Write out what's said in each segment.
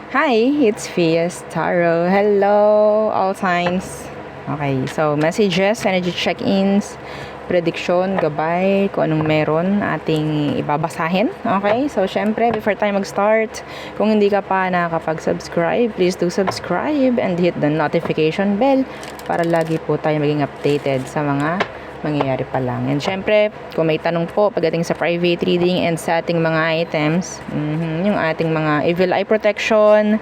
Hi, it's Fias Taro. Hello, all signs. Okay, so messages, energy check-ins, prediction, gabay, kung anong meron ating ibabasahin. Okay, so syempre, before tayo mag-start, kung hindi ka pa nakakapag-subscribe, please do subscribe and hit the notification bell para lagi po tayo maging updated sa mga mangyayari pa lang. And syempre, kung may tanong po pagdating sa private reading and sa ating mga items, yung ating mga evil eye protection,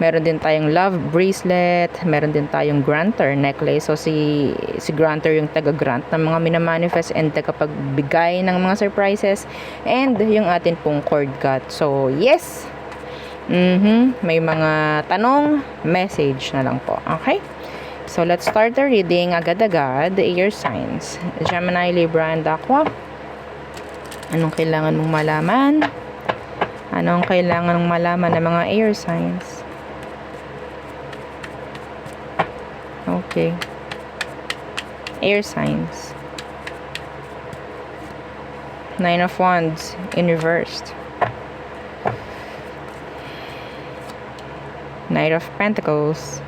meron din tayong love bracelet, meron din tayong granter necklace. So si granter yung taga-grant ng mga minamanifest and tagapagbigay ng mga surprises, and yung atin pong cord cut. So yes, may mga tanong, message na lang po. Okay? So, let's start the reading agad-agad. Air signs. Gemini, Libra, and Aqua. Anong kailangan mong malaman? Anong kailangan mong malaman ng mga air signs? Okay. Air signs. Nine of Wands in reversed. Knight of Pentacles.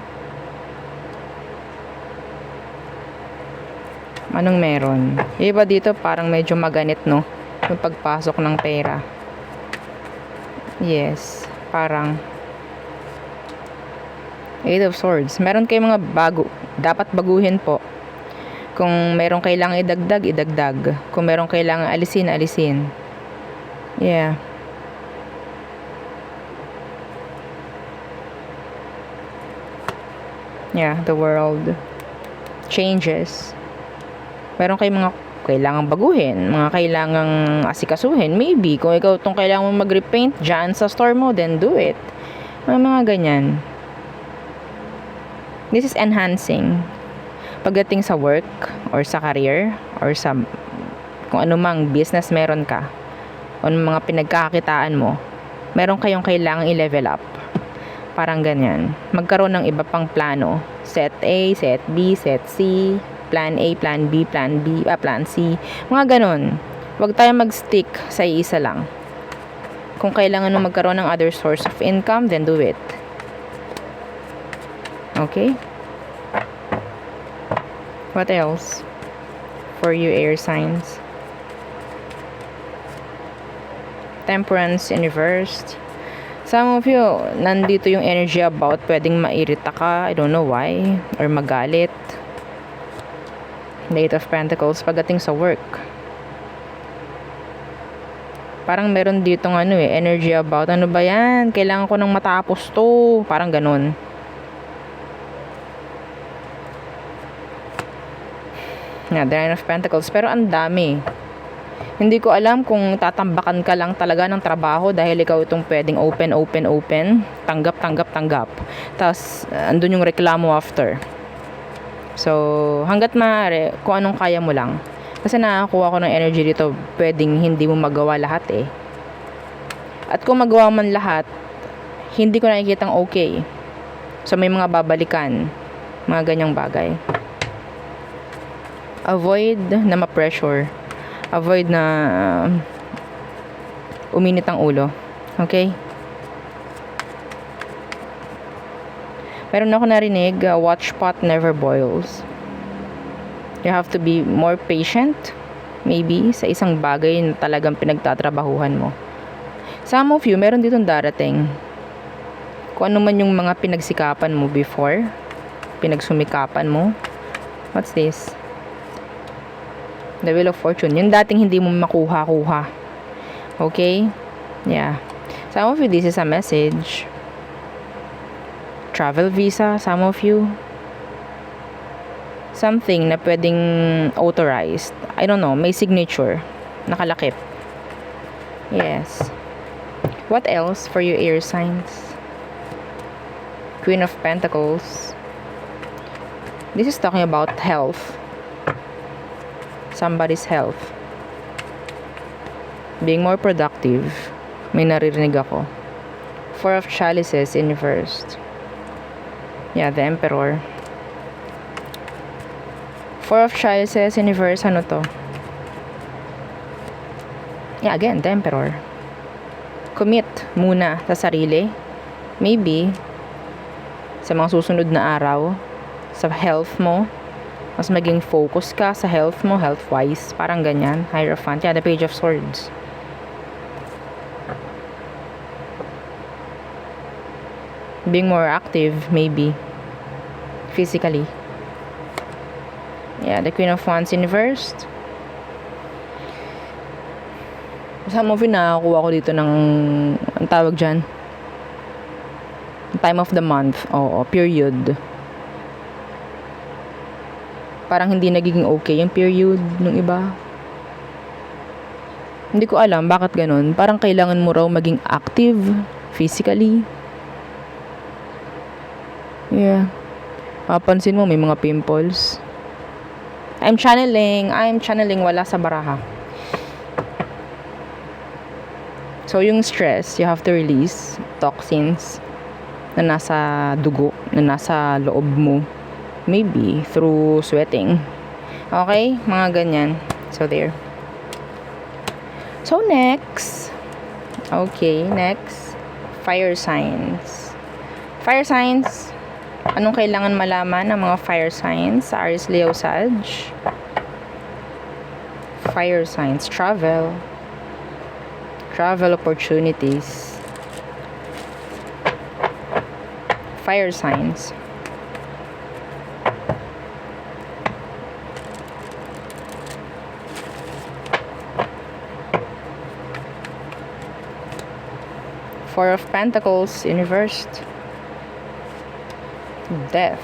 Anong meron? Iba dito parang medyo maganit, no? Yung pagpasok ng pera. Yes, parang Eight of Swords. Meron kayong mga bago, dapat baguhin po. Kung meron kailangan idagdag, idagdag. Kung meron kailangan alisin, alisin. Yeah. Yeah, the world changes. Meron kayong mga kailangang baguhin, mga kailangang asikasuhin. Maybe, kung ikaw itong kailangan mong mag-repaint dyan sa store mo, then do it. Mga ganyan. This is enhancing. Pagdating sa work, or sa career, or sa kung anumang business meron ka, o mga pinagkakakitaan mo, meron kayong kailangang i-level up. Parang ganyan. Magkaroon ng iba pang plano. Set A, set B, set C, plan A, plan B, plan B, plan C. Mga ganon. Huwag tayo mag-stick sa isa lang. Kung kailangan mo magkaroon ng other source of income, then do it. Okay? What else? For you air signs. Temperance in reversed. Some of you, nandito yung energy about pwedeng mairita ka, I don't know why, or magalit. Eight of Pentacles pagdating sa work. Parang meron ditong energy about ano ba yan? Kailangan ko nang matapos to. Parang ganun. Yeah, the Nine of Pentacles. Pero ang dami. Hindi ko alam kung tatambakan ka lang talaga ng trabaho dahil ikaw itong pwedeng open. Tanggap. Tapos, andun yung reklamo after. So, hanggat maaari, kung anong kaya mo lang. Kasi nakakuha ko ng energy dito, pwedeng hindi mo magawa lahat eh. At kung magawa man lahat, hindi ko nakikitang okay. So, may mga babalikan. Mga ganyang bagay. Avoid na ma-pressure. Avoid na uminit ang ulo. Okay? Meron ako narinig, watch pot never boils. You have to be more patient, maybe, sa isang bagay na talagang pinagtatrabahuhan mo. Some of you, meron ditong darating. Kung ano man yung mga pinagsikapan mo before, pinagsumikapan mo. What's this? The Wheel of Fortune. Yung dating hindi mo makuha-kuha. Okay? Yeah. Some of you, this is a message. Travel visa, some of you. Something na pwedeng authorized. I don't know, may signature. Nakalakip. Yes. What else for your air signs? Queen of Pentacles. This is talking about health. Somebody's health. Being more productive. May naririnig ako. Four of Chalices in reversed. Yeah, the Emperor. Four of Chalices in reverse, ano to? Yeah, again, the Emperor. Commit muna sa sarili. maybe, sa mga susunod na araw, sa health mo, mas maging focus ka sa health mo, health-wise. Parang ganyan. Hierophant. Yeah, the Page of Swords. Being more active, maybe. Physically. Yeah, the Queen of Wands inversed. Some of you nakakuha ko dito ng, ang tawag dyan, time of the month. Oo, period. Parang hindi nagiging okay yung period ng iba. Hindi ko alam bakit ganun. Parang kailangan mo raw maging active physically. Yeah. Mapansin mo may mga pimples. I'm channeling. Wala sa baraha. So yung stress, you have to release toxins na nasa dugo, na nasa loob mo. Maybe through sweating. Okay? Mga ganyan. So, there. So, next. Okay, next. Fire signs. Fire signs. Anong kailangan malaman ng mga fire signs? Aries, Leo, Sag. Fire signs. Travel. Travel opportunities. Fire signs. Four of Pentacles, inversed. Death.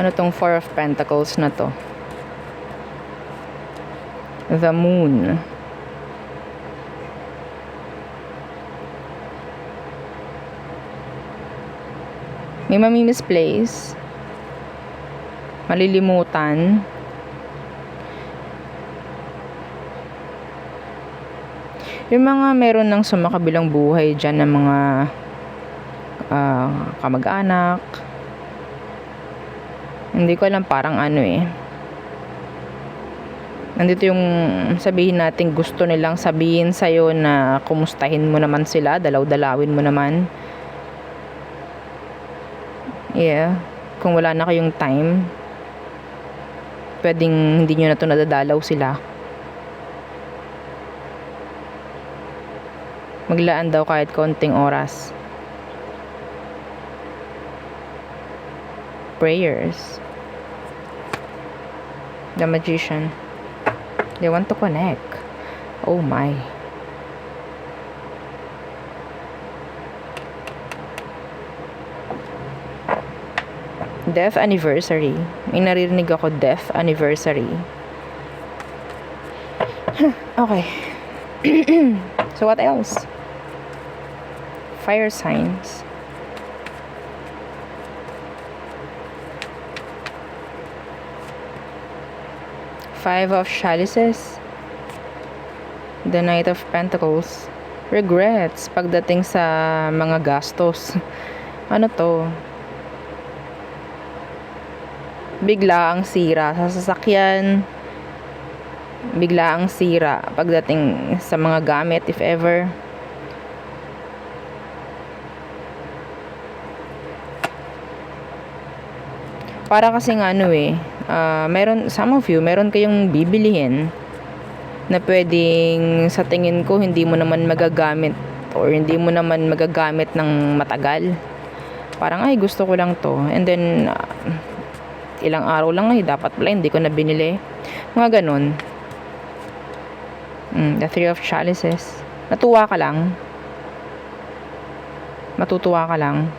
Ano tong Four of Pentacles na to? The Moon. May mami-misplace. Malilimutan. Yung mga meron ng sumakabilang buhay dyan ng mga kamag-anak. Hindi ko alam, parang ano eh. Nandito yung sabihin natin gusto nilang sabihin sa'yo na kumustahin mo naman sila, dalaw-dalawin mo naman. Yeah. Kung wala na kayong time, pwedeng hindi nyo na ito nadadalaw sila. Maglaan daw kahit konting oras. Prayers. The Magician. They want to connect. Oh my. Death anniversary. May naririnig ako, death anniversary. Okay. So what else? Fire signs. Five of Chalices. The Knight of Pentacles. Regrets pagdating sa mga gastos. Ano to? Bigla ang sira sa sasakyan. Bigla ang sira pagdating sa mga gamit, if ever. Para kasing ano eh, meron, some of you, meron kayong bibilihin na pwedeng sa tingin ko hindi mo naman magagamit or hindi mo naman magagamit ng matagal. Parang ay gusto ko lang to, and then ilang araw lang ay dapat pala hindi ko na binili. Mga ganun. The Three of Chalices. Natuwa ka lang. Matutuwa ka lang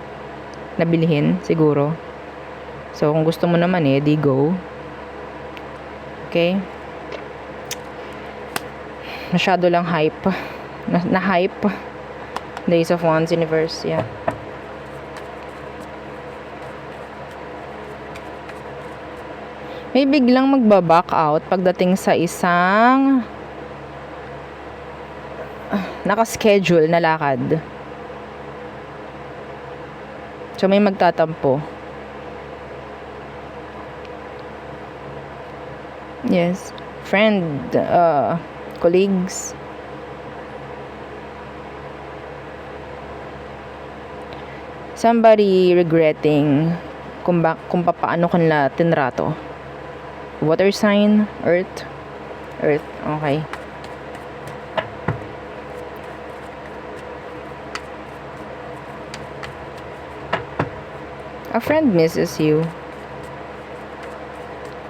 na bilhin siguro. So kung gusto mo naman eh, di go. Okay? Masyado lang hype. Na-hype. Days of Wands Universe, yeah. May biglang magbaback out pagdating sa isang naka-schedule na lakad. So may magtatampo. Yes. Friend, colleagues. Somebody regretting kung paano kanila tinrato. Water sign, earth. Earth, okay. A friend misses you.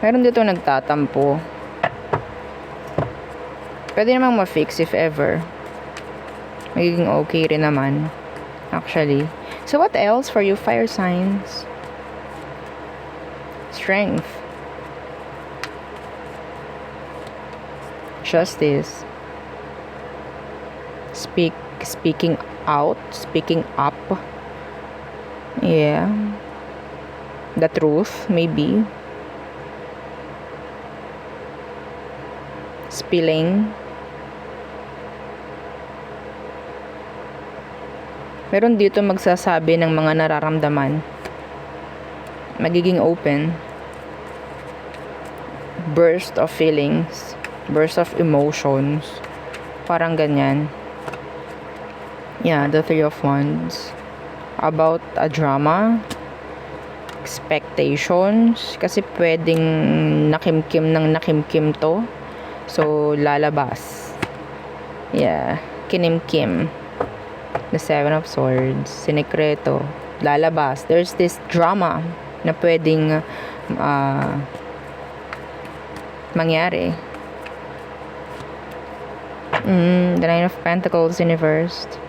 Meron dito nagtatampo. Pwede namang ma-fix if ever. Magiging okay rin naman. Actually. So what else for you fire signs? Strength. Justice. Speaking out, speaking up. Yeah. The truth, maybe. Spilling. Meron dito magsasabi ng mga nararamdaman. Magiging open. Burst of feelings. Burst of emotions. Parang ganyan. Yeah, the Three of Wands. About a drama. Expectations. Kasi pwedeng nakimkim to. So, lalabas. Yeah. Kinimkim. The Seven of Swords. Sinekreto. Lalabas. There's this drama na pwedeng mangyari. The Nine of Pentacles in reversed.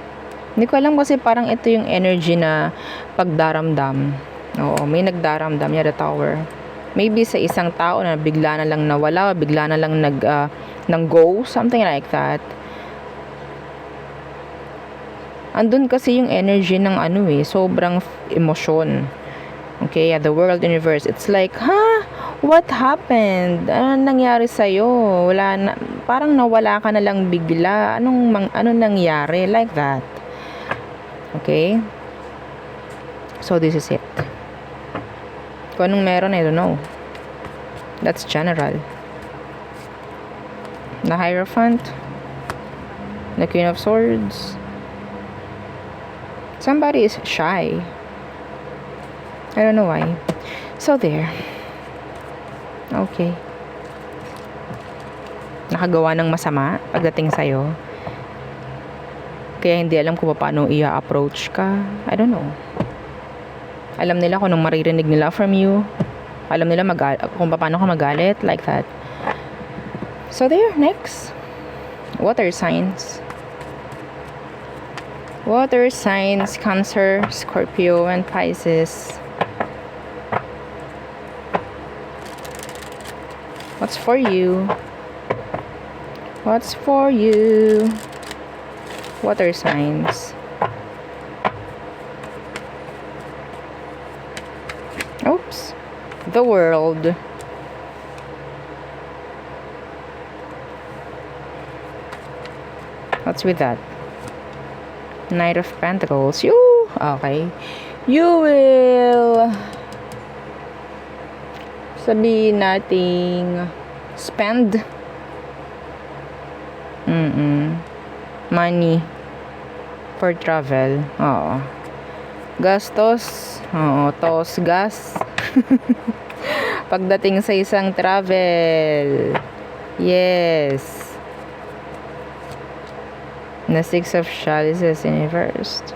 Hindi ko alam kasi parang ito yung energy na pagdaramdam. Oo, may nagdaramdam niya, the Tower. Maybe sa isang tao na bigla na lang nawala, bigla na lang nang-go, something like that. Andun kasi yung energy ng sobrang emosyon. Okay, the world universe. It's like, what happened? Ano nangyari sa'yo? Wala na, parang nawala ka na lang bigla. Anong nangyari? Like that. Okay? So, this is it. Kung anong meron, I don't know. That's general. The Hierophant. The Queen of Swords. Somebody is shy. I don't know why. So, there. Okay. Nakagawa ng masama pagdating sa'yo. Kaya hindi alam kung paano i-approach ka. I don't know. Alam nila kung anong maririnig nila from you. Alam nila kung paano ka magalit. Like that. So, there. Next. Water signs. Water signs. Cancer, Scorpio, and Pisces. What's for you? What's for you? Water signs. Oops. The World. What's with that? Knight of Pentacles. Okay. You will sabihin nating spend money for travel. Oo. Gastos. Oo. Tos gas. Pagdating sa isang travel. Yes. The Six of Chalices in reversed.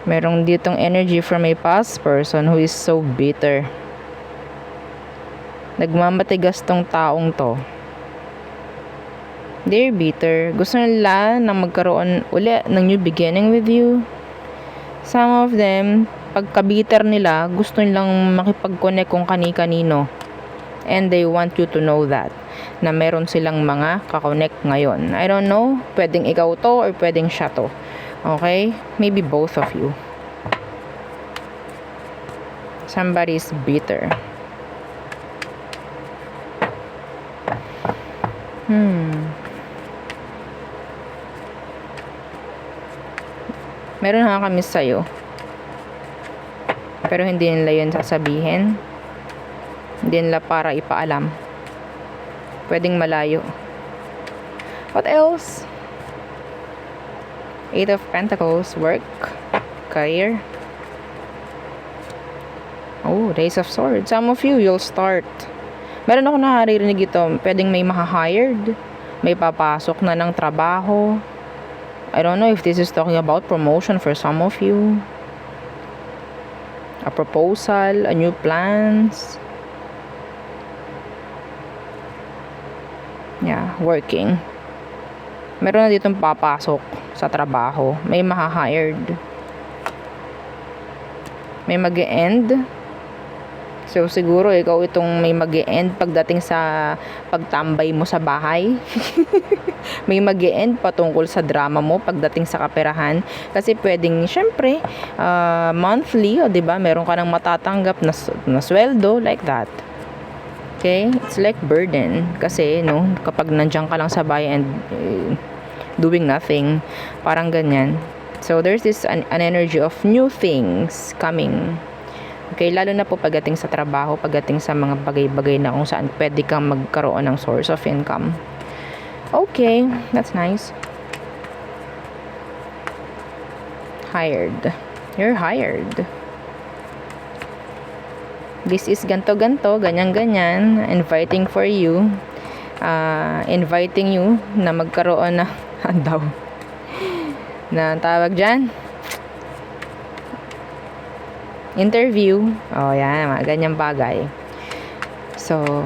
Merong ditong energy from a past person who is so bitter. Nagmamatigas tong taong to. They're bitter. Gusto nila na magkaroon uli ng new beginning with you. Some of them, pagka-bitter nila, gusto nilang makipag-connect kung kani-kanino. And they want you to know that. Na meron silang mga kakonect ngayon. I don't know. Pwedeng ikaw to or pwedeng siya to. Okay? Maybe both of you. Somebody's bitter. Meron kami sa'yo. Pero hindi nila yun sasabihin. Hindi nila para ipaalam. Pwedeng malayo. What else? Eight of Pentacles, work, career. Oh, Ace of Swords. Some of you, you'll start. Meron ako naririnig ito. Pwedeng may maha-hired. May papasok na ng trabaho. I don't know if this is talking about promotion for some of you. A proposal, a new plans. Yeah, working. Meron na ditong papasok sa trabaho. May maha-hired. May mag-e-end. So, siguro ikaw itong may mag-e-end pagdating sa pagtambay mo sa bahay. May mag-e-end patungkol sa drama mo pagdating sa kaperahan. Kasi pwedeng, syempre, monthly, o diba, meron ka nang matatanggap na sweldo, like that. Okay? It's like burden. Kasi, no, kapag nandiyan ka lang sa bahay and doing nothing, parang ganyan. So, there's this an energy of new things coming. Okay, lalo na po pagdating sa trabaho, pagdating sa mga bagay-bagay na kung saan pwede kang magkaroon ng source of income. Okay, that's nice. Hired. You're hired. This is ganto-ganto, ganyan-ganyan, inviting for you. Inviting you na magkaroon na daw na tawag dyan, interview. Oh, yan, mga ganyang bagay. So,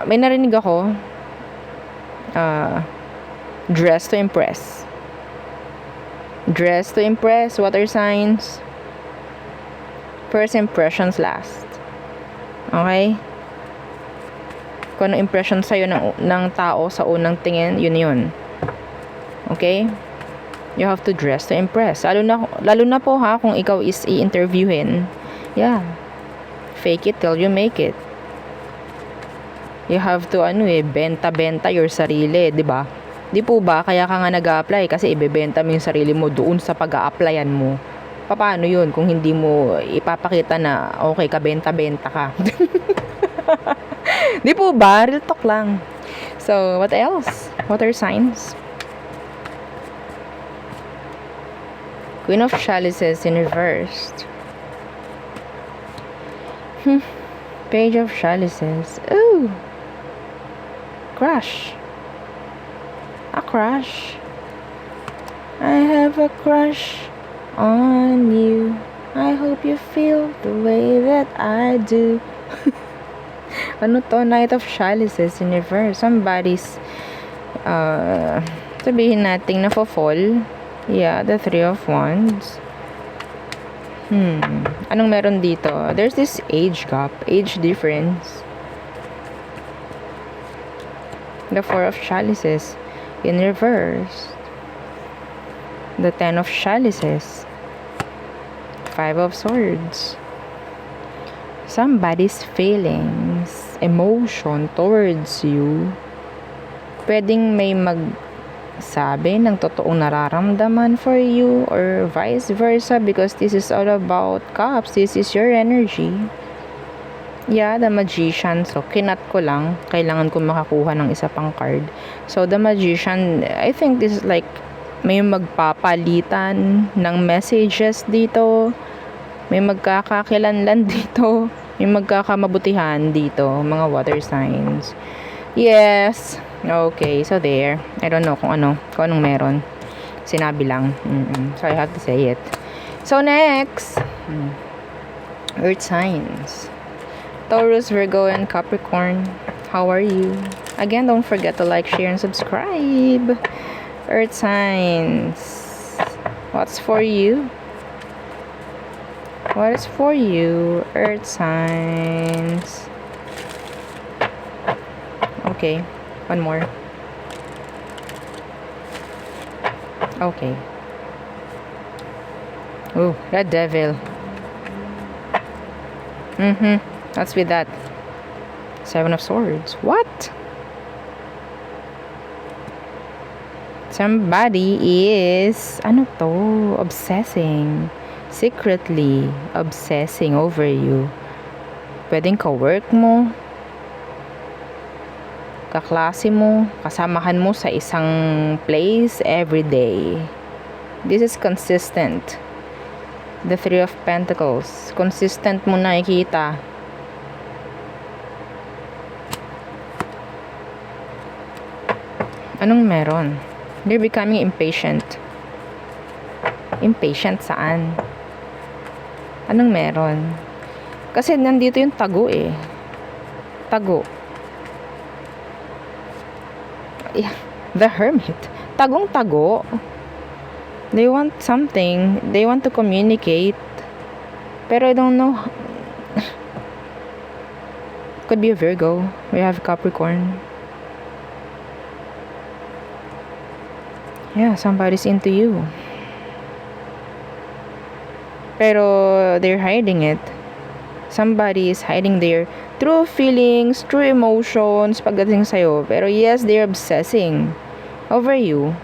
may narinig ako, dress to impress. Dress to impress, water signs. First impressions last. Okay? Kung ano impression sa'yo ng tao sa unang tingin, yun. Okay? You have to dress to impress. Lalo na po ha, kung ikaw is i-interviewin. Yeah. Fake it till you make it. You have to, benta-benta your sarili, di ba? Di po ba? Kaya ka nga nag-a-apply kasi ibebenta mo yung sarili mo doon sa pag-a-applyan mo. Paano yun kung hindi mo ipapakita na okay ka, benta-benta ka? Di po ba? Real talk lang. So, what else? Water signs. Queen of Chalices in reversed. Page of Chalices. Ooh. Crush. A crush. I have a crush on you. I hope you feel the way that I do. Ano to? Knight of Chalices in reverse. Somebody's sabihin natin na fall. Yeah, the Three of Wands. Anong meron dito? There's this age gap, age difference. The Four of Chalices in reverse. The Ten of Chalices. Five of Swords. Somebody's feelings, emotion towards you. Pwedeng may sabi ng totoong nararamdaman for you or vice versa, because this is all about cups. This is your energy. Yeah, the Magician. So, kinat ko lang. Kailangan ko makakuha ng isa pang card. So, the Magician, I think this is like may magpapalitan ng messages dito. May magkakakilanlan dito. May magkakamabutihan dito. Mga water signs. Yes. Okay, so there. I don't know kung anong meron. Sinabi lang. So I have to say it. So next, Earth signs. Taurus, Virgo, and Capricorn. How are you? Again, don't forget to like, share, and subscribe. Earth signs. What's for you? What is for you? Earth signs. Okay. One more. Okay. Oh, Red Devil. That's with that. Seven of Swords. What? Somebody is, obsessing. Secretly obsessing over you. Pwedeng ka-work mo, kaklase mo, kasamahan mo sa isang place every day. This is consistent. The Three of Pentacles. Consistent mo nakikita. Anong meron? They're becoming impatient. Impatient saan? Anong meron? Kasi nandito yung tago eh. Tago. Yeah, the Hermit. Tagong tago. They want something. They want to communicate. Pero I don't know. Could be a Virgo. We have Capricorn. Yeah, somebody's into you. Pero they're hiding it. Somebody is hiding their true feelings, true emotions pagdating sa'yo. Pero yes, they're obsessing over you.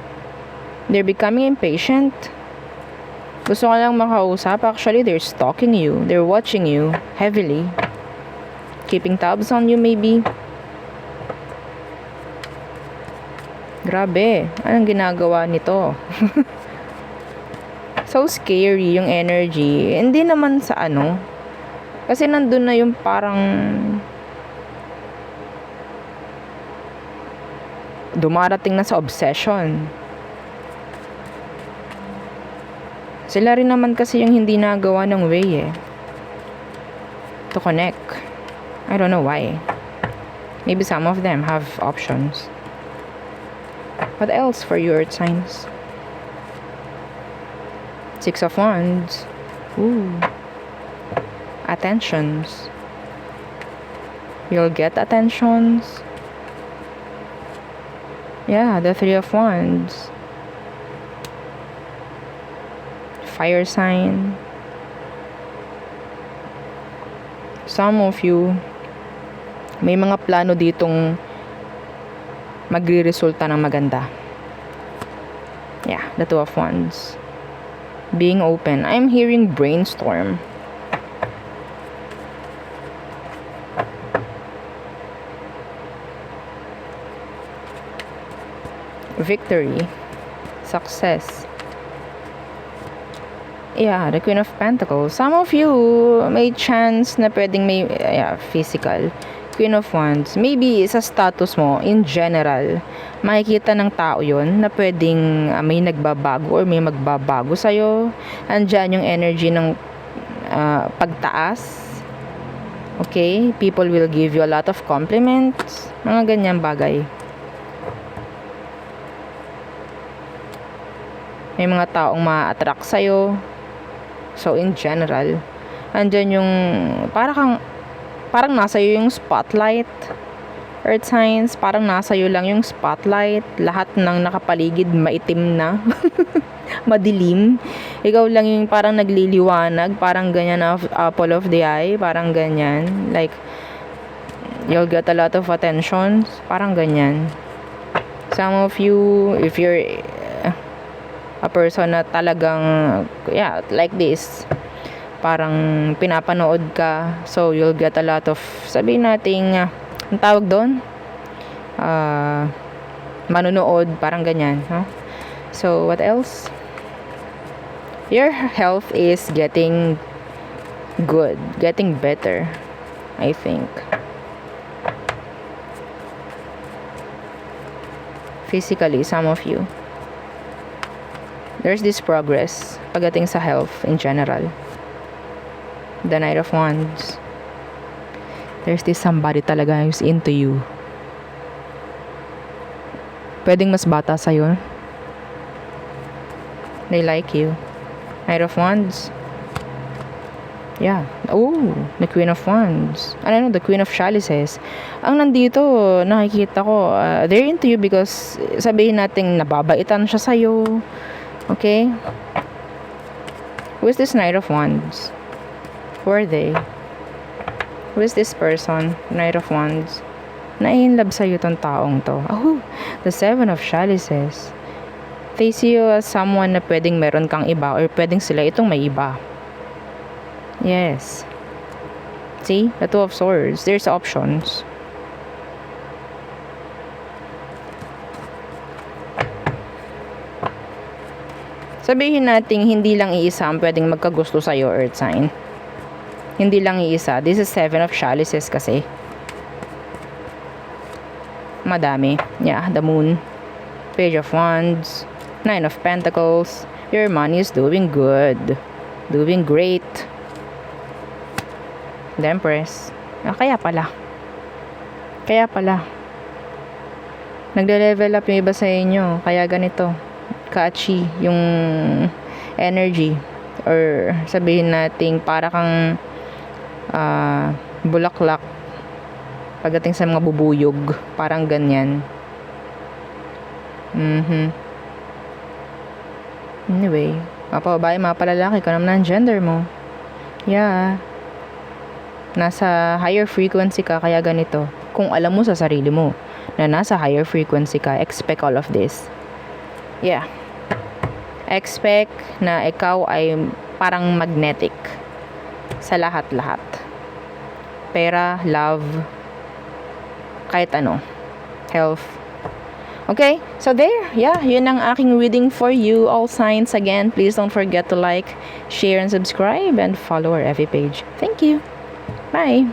They're becoming impatient. Gusto ka lang makausap. Actually, they're stalking you. They're watching you heavily. Keeping tabs on you maybe. Grabe. Anong ginagawa nito? So scary yung energy. Hindi naman sa ano. Kasi nandun na yung parang dumarating na sa obsession. Sila rin naman kasi yung hindi nagawa ng way to connect. I don't know why. Maybe some of them have options. What else for you, Earth signs? Six of Wands. Ooh. Attentions. You'll get attentions. Yeah, the Three of Wands. Fire sign. Some of you, may mga plano ditong magre-resulta ng maganda. Yeah, the Two of Wands. Being open. I'm hearing brainstorm. Victory. Success. Yeah, the Queen of Pentacles. Some of you may chance na pwedeng may physical. Queen of Wands. Maybe sa status mo, in general, makikita ng tao yon na pwedeng may nagbabago or may magbabago sa'yo. Andyan yung energy ng pagtaas. Okay? People will give you a lot of compliments. Mga ganyang bagay. May mga taong ma-attract sa'yo. So, in general, andyan yung parang nasa iyo yung spotlight. Earth signs, parang nasa iyo lang yung spotlight. Lahat ng nakapaligid maitim na. Madilim. Ikaw lang yung parang nagliliwanag. Parang ganyan na apple of the eye. Parang ganyan. Like, you'll get a lot of attention. Parang ganyan. Some of you, if you're a person na talagang, like this, parang pinapanood ka, so you'll get a lot of, sabihin natin, ang tawag doon, manunood, parang ganyan, huh? So, what else? Your health is getting good, getting better, I think. Physically, some of you, there's this progress pagdating sa health in general. The Knight of Wands. There's this somebody talaga who's into you. Pwedeng mas bata sa'yo. They like you. Knight of Wands. Yeah. Oh, the Queen of Wands. Ano, the Queen of Chalices. Ang nandito, nakikita ko, they're into you because sabihin natin nababaitan siya sa'yo. Okay? Who is this Knight of Wands? Who are they? Who is this person? Knight of Wands. Na-inlove sa'yo tong taong to. Oh, the Seven of Chalices. They see you as someone na pwedeng meron kang iba or pwedeng sila itong may iba. Yes. See? The Two of Swords. There's options. Sabihin natin, hindi lang iisa ang pwedeng magkagusto sa'yo, earth sign. Hindi lang iisa. This is 7 of chalices kasi. Madami. Yeah, the moon. Page of wands. 9 of pentacles. Your money is doing good. Doing great. The Empress. Kaya pala. Nagde-level up yung iba sa inyo. Kaya ganito. Ka-achi yung energy. Or sabihin natin para kang bulaklak pagdating sa mga bubuyog. Parang ganyan. Anyway, mapababae, mapalalaki ka naman ang gender mo. Yeah. Nasa higher frequency ka, kaya ganito. Kung alam mo sa sarili mo na nasa higher frequency ka, expect all of this. Yeah. Expect na ikaw ay parang magnetic sa lahat-lahat. Pera, love, kahit ano. Health. Okay, so there. Yeah, yun ang aking reading for you. All signs. Again, please don't forget to like, share, and subscribe, and follow our FB page. Thank you. Bye.